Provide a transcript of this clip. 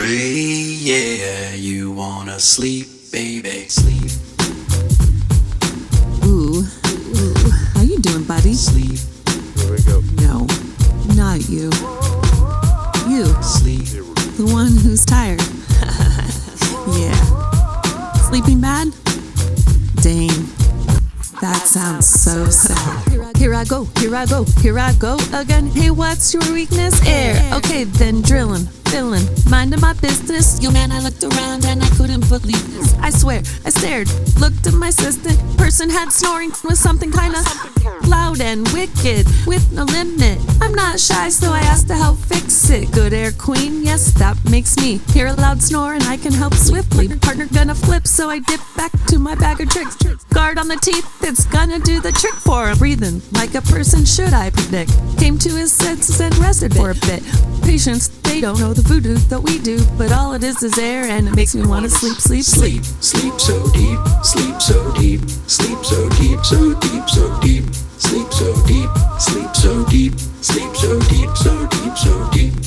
Hey, yeah, you wanna sleep, baby, sleep. Ooh, how you doing, buddy? Sleep. Here we go. No, not you. You, Sleep. the one who's tired. Yeah. Sleeping bad? Dang. That sounds so sad. Here I go, here I go, here I go again. Hey, what's your weakness? Air. Okay, then drilling, filling, minding my business. Yo, man, I looked around and I couldn't believe this. I swear, I stared, looked at my assistant. Person had snoring with something kinda loud and wicked, with no limit. I'm not shy, so I asked to help fix it. Good air queen, yes, that makes me hear a loud snore and I can help swiftly. Partner gonna flip, so I dip back to my bag of tricks. Guard on the teeth, it's gonna do the trick for him. Breathing like a person should, I predict. Came to his senses and rested for a bit. Patients, they don't know the voodoo that we do, but all it is air, and it makes me wanna sleep, sleep, sleep. Sleep so deep, sleep so deep, sleep so deep, so deep, so deep. Sleep so deep, sleep so deep, sleep so deep, so deep, so deep.